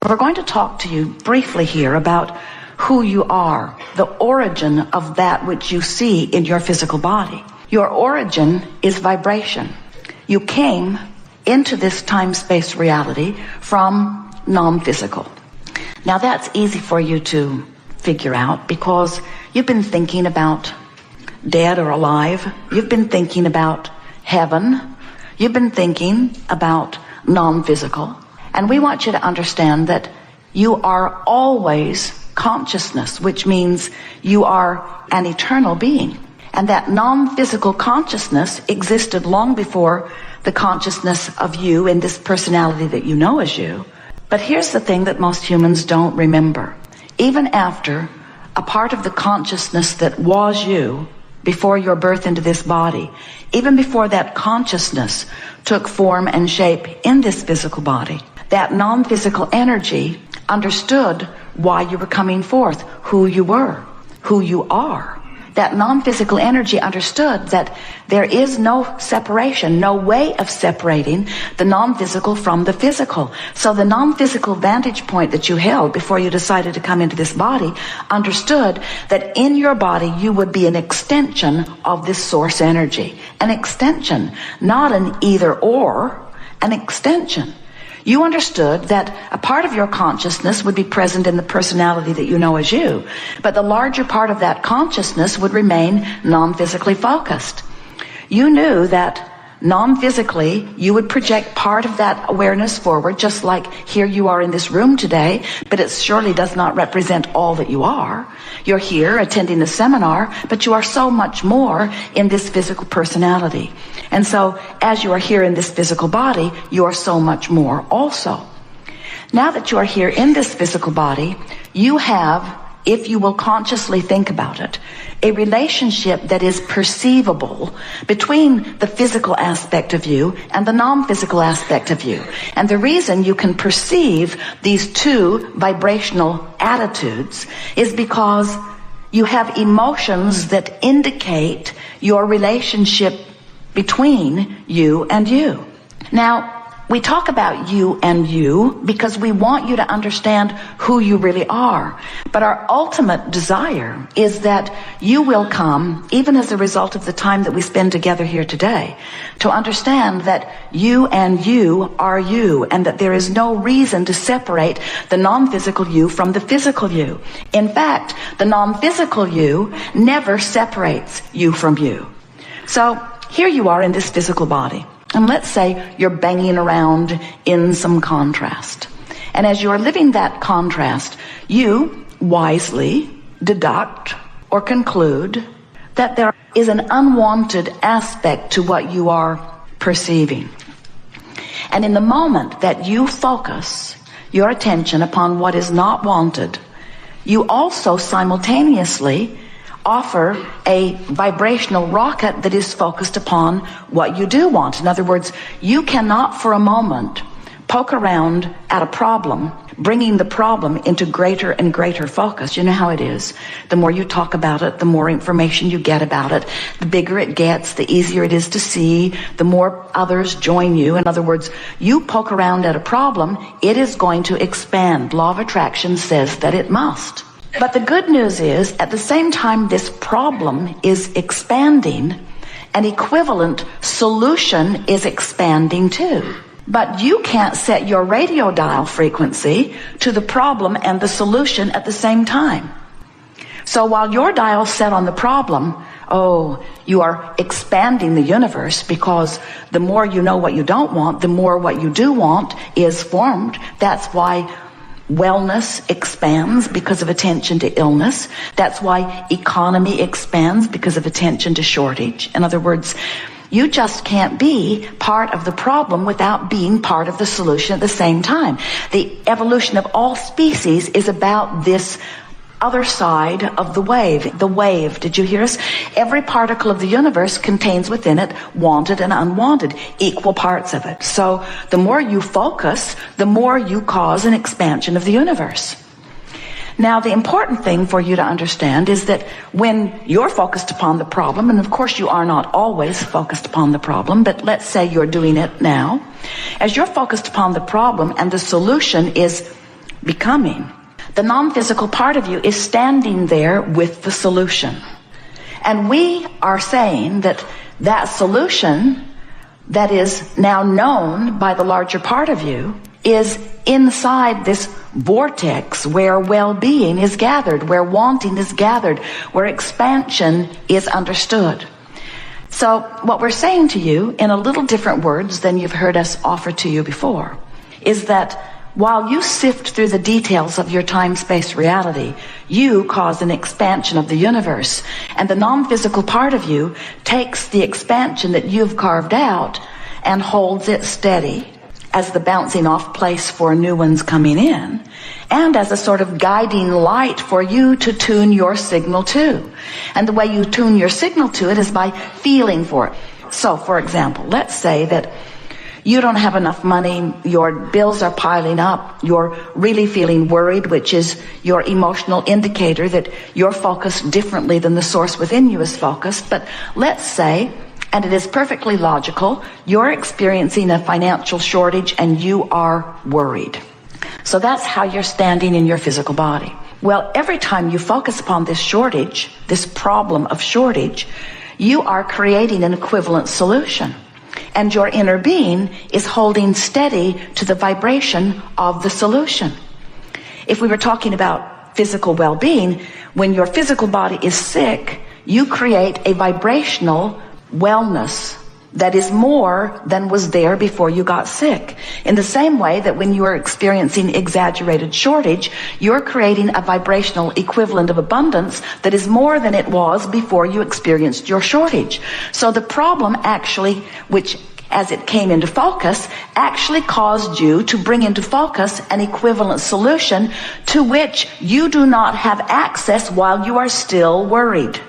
We're going to talk to you briefly here about who you are, the origin of that which you see in your physical body. Your origin is vibration. You came into this time-space reality from non-physical. Now that's easy for you to figure out because you've been thinking about dead or alive. You've been thinking about heaven. You've been thinking about non-physical. And we want you to understand that you are always consciousness, which means you are an eternal being. And that non-physical consciousness existed long before the consciousness of you in this personality that you know as you. But here's the thing that most humans don't remember. Even after a part of the consciousness that was you before your birth into this body, even before that consciousness took form and shape in this physical body, that non-physical energy understood why you were coming forth, who you were, who you are. That non-physical energy understood that there is no separation, no way of separating the non-physical from the physical. So the non-physical vantage point that you held before you decided to come into this body understood that in your body you would be an extension of this source energy. An extension, not an either or, an extension. You understood that a part of your consciousness would be present in the personality that you know as you, but the larger part of that consciousness would remain non-physically focused. You knew that non-physically you would project part of that awareness forward, just like here you are in this room today, but it surely does not represent all that you are. You're here attending the seminar, but you are so much more in this physical personality. And so as you are here in this physical body, you are so much more also. Now that you are here in this physical body, you have, if you will consciously think about it, a relationship that is perceivable between the physical aspect of you and the non-physical aspect of you. And the reason you can perceive these two vibrational attitudes is because you have emotions that indicate your relationship between you and you. Now, we talk about you and you because we want you to understand who you really are. But our ultimate desire is that you will come, even as a result of the time that we spend together here today, to understand that you and you are you, and that there is no reason to separate the non-physical you from the physical you. In fact, the non-physical you never separates you from you. So here you are in this physical body. And let's say you're banging around in some contrast. And as you're living that contrast, you wisely deduct or conclude that there is an unwanted aspect to what you are perceiving. And in the moment that you focus your attention upon what is not wanted, you also simultaneously offer a vibrational rocket that is focused upon what you do want. In other words, you cannot for a moment poke around at a problem, bringing the problem into greater and greater focus. You know how it is. The more you talk about it, the more information you get about it, the bigger it gets, the easier it is to see, the more others join you. In other words, you poke around at a problem, it is going to expand. Law of attraction says that it must. But the good news is, at the same time this problem is expanding, an equivalent solution is expanding too. But you can't set your radio dial frequency to the problem and the solution at the same time. So while your dial's set on the problem, you are expanding the universe, because the more you know what you don't want, the more what you do want is formed. That's why wellness expands because of attention to illness. That's why economy expands because of attention to shortage. In other words, you just can't be part of the problem without being part of the solution at the same time. The evolution of all species is about this other side of the wave. The wave, did you hear us? Every particle of the universe contains within it wanted and unwanted, equal parts of it. So the more you focus, the more you cause an expansion of the universe. Now, the important thing for you to understand is that when you're focused upon the problem, and of course you are not always focused upon the problem, but let's say you're doing it now, as you're focused upon the problem and the solution is becoming. The non-physical part of you is standing there with the solution. And we are saying that that solution that is now known by the larger part of you is inside this vortex where well-being is gathered, where wanting is gathered, where expansion is understood. So what we're saying to you in a little different words than you've heard us offer to you before is that while you sift through the details of your time-space reality, you cause an expansion of the universe. And the non-physical part of you takes the expansion that you've carved out and holds it steady as the bouncing off place for new ones coming in, and as a sort of guiding light for you to tune your signal to. And the way you tune your signal to it is by feeling for it. So, for example, let's say that you don't have enough money, your bills are piling up, you're really feeling worried, which is your emotional indicator that you're focused differently than the source within you is focused. But let's say, and it is perfectly logical, you're experiencing a financial shortage and you are worried. So that's how you're standing in your physical body. Well, every time you focus upon this shortage, this problem of shortage, you are creating an equivalent solution. And your inner being is holding steady to the vibration of the solution. If we were talking about physical well-being, when your physical body is sick, you create a vibrational wellness that is more than was there before you got sick. In the same way that when you are experiencing exaggerated shortage, you're creating a vibrational equivalent of abundance that is more than it was before you experienced your shortage. So the problem actually, which as it came into focus, actually caused you to bring into focus an equivalent solution to which you do not have access while you are still worried.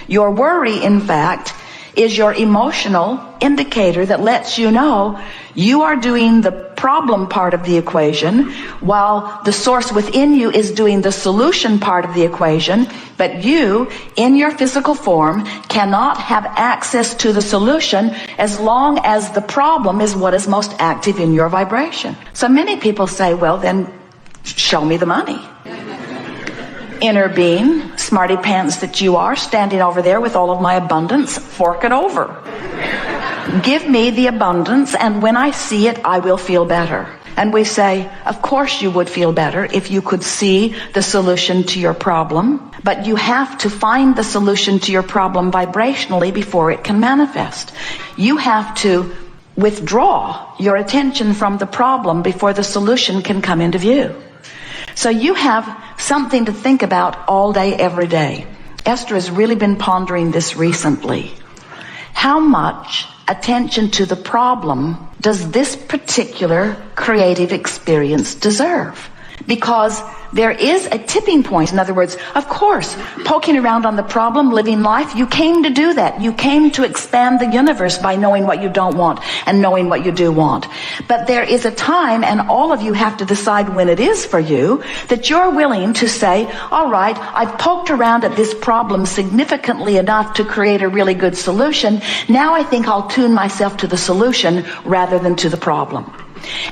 Your worry, in fact, is your emotional indicator that lets you know you are doing the problem part of the equation while the source within you is doing the solution part of the equation, but you, in your physical form, cannot have access to the solution as long as the problem is what is most active in your vibration. So many people say, well, then show me the money. Inner being, smarty pants that you are, standing over there with all of my abundance, fork it over. Give me the abundance, and when I see it, I will feel better. And we say, of course you would feel better if you could see the solution to your problem, but you have to find the solution to your problem vibrationally before it can manifest. You have to withdraw your attention from the problem before the solution can come into view. So you have something to think about all day, every day. Esther has really been pondering this recently. How much attention to the problem does this particular creative experience deserve? Because there is a tipping point. In other words, of course, poking around on the problem, living life, you came to do that. You came to expand the universe by knowing what you don't want and knowing what you do want. But there is a time, and all of you have to decide when it is for you, that you're willing to say, all right, I've poked around at this problem significantly enough to create a really good solution. Now I think I'll tune myself to the solution rather than to the problem.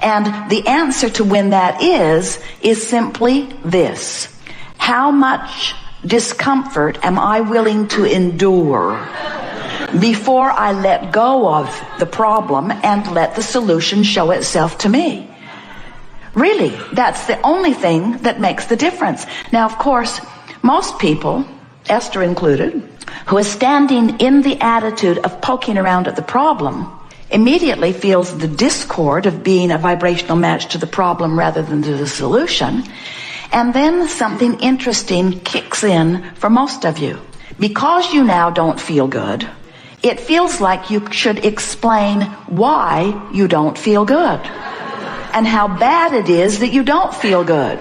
And the answer to when that is simply this. How much discomfort am I willing to endure before I let go of the problem and let the solution show itself to me? Really, that's the only thing that makes the difference. Now, of course, most people, Esther included, who is standing in the attitude of poking around at the problem, immediately feels the discord of being a vibrational match to the problem rather than to the solution. And then something interesting kicks in for most of you. Because you now don't feel good, it feels like you should explain why you don't feel good and how bad it is that you don't feel good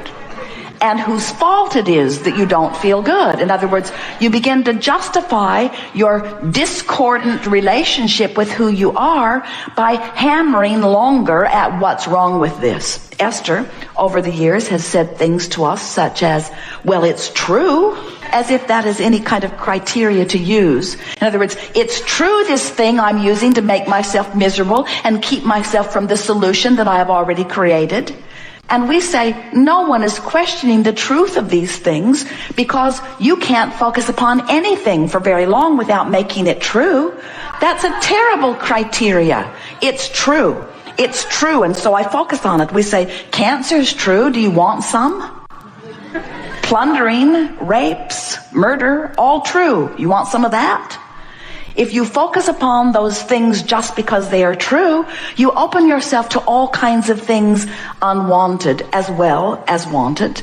and whose fault it is that you don't feel good. In other words, you begin to justify your discordant relationship with who you are by hammering longer at what's wrong with this. Esther, over the years, has said things to us such as, well, it's true, as if that is any kind of criteria to use. In other words, it's true, this thing I'm using to make myself miserable and keep myself from the solution that I have already created. And we say no one is questioning the truth of these things because you can't focus upon anything for very long without making it true. That's a terrible criteria. It's true. It's true, and so I focus on it. We say, cancer's true. Do you want some? Plundering, rapes, murder, all true. You want some of that? If you focus upon those things just because they are true, you open yourself to all kinds of things unwanted as well as wanted.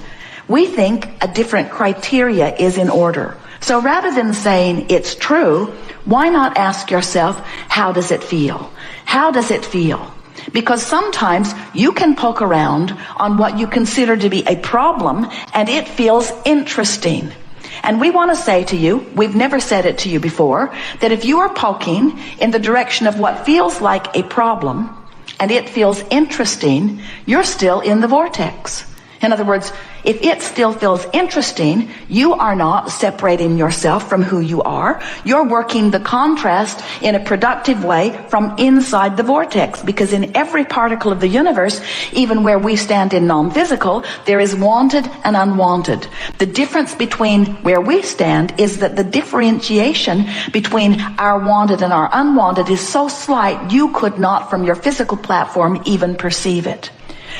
We think a different criteria is in order. So rather than saying it's true, why not ask yourself, how does it feel? How does it feel? Because sometimes you can poke around on what you consider to be a problem and it feels interesting. And we want to say to you, we've never said it to you before, that if you are poking in the direction of what feels like a problem and it feels interesting, you're still in the vortex. In other words, if it still feels interesting, you are not separating yourself from who you are. You're working the contrast in a productive way from inside the vortex, because in every particle of the universe, even where we stand in non-physical, there is wanted and unwanted. The difference between where we stand is that the differentiation between our wanted and our unwanted is so slight you could not from your physical platform even perceive it.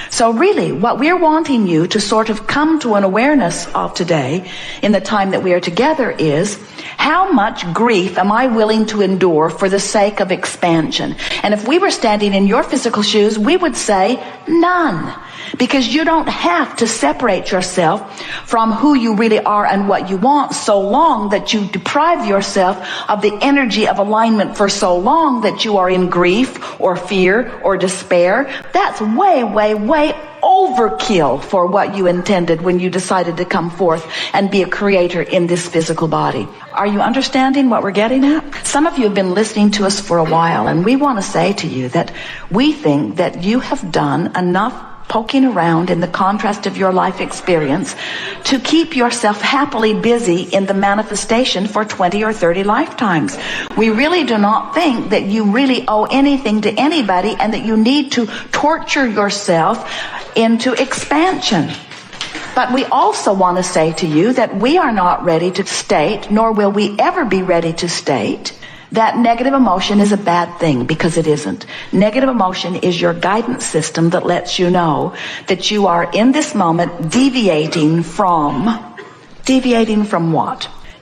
So really, what we're wanting you to sort of come to an awareness of today, in the time that we are together, is how much grief am I willing to endure for the sake of expansion? And if we were standing in your physical shoes, we would say none. Because you don't have to separate yourself from who you really are and what you want so long that you deprive yourself of the energy of alignment for so long that you are in grief or fear or despair. That's way, way, way overkill for what you intended when you decided to come forth and be a creator in this physical body. Are you understanding what we're getting at? Some of you have been listening to us for a while, and we want to say to you that we think that you have done enough poking around in the contrast of your life experience to keep yourself happily busy in the manifestation for 20 or 30 lifetimes. We really do not think that you really owe anything to anybody and that you need to torture yourself into expansion. But we also want to say to you that we are not ready to state, nor will we ever be ready to state, that negative emotion is a bad thing, because it isn't. Negative emotion is your guidance system that lets you know that you are in this moment deviating from what?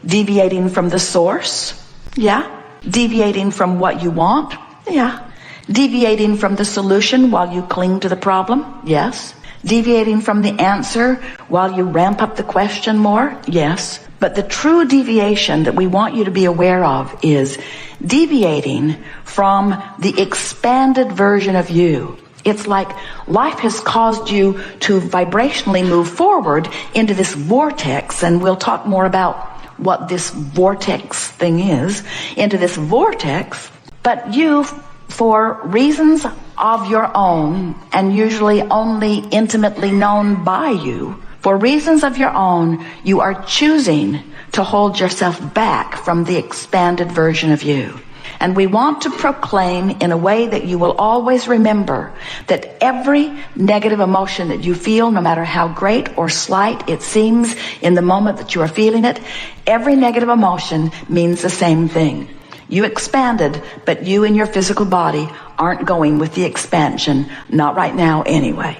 Deviating from the source? Yeah. Deviating from what you want? Yeah. Deviating from the solution while you cling to the problem? Yes. Deviating from the answer while you ramp up the question more? Yes. But the true deviation that we want you to be aware of is deviating from the expanded version of you. It's like life has caused you to vibrationally move forward into this vortex, and we'll talk more about what this vortex thing is, into this vortex, but you, for reasons of your own, and usually only intimately known by you, for reasons of your own, you are choosing to hold yourself back from the expanded version of you. And we want to proclaim in a way that you will always remember that every negative emotion that you feel, no matter how great or slight it seems in the moment that you are feeling it, every negative emotion means the same thing. You expanded, but you in your physical body aren't going with the expansion, not right now anyway.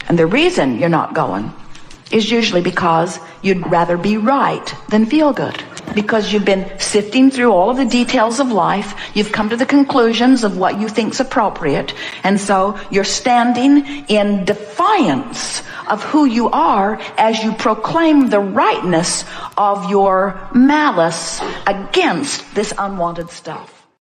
And the reason you're not going is usually because you'd rather be right than feel good. Because you've been sifting through all of the details of life, you've come to the conclusions of what you think's appropriate, and so you're standing in defiance of who you are as you proclaim the rightness of your malice against this unwanted stuff.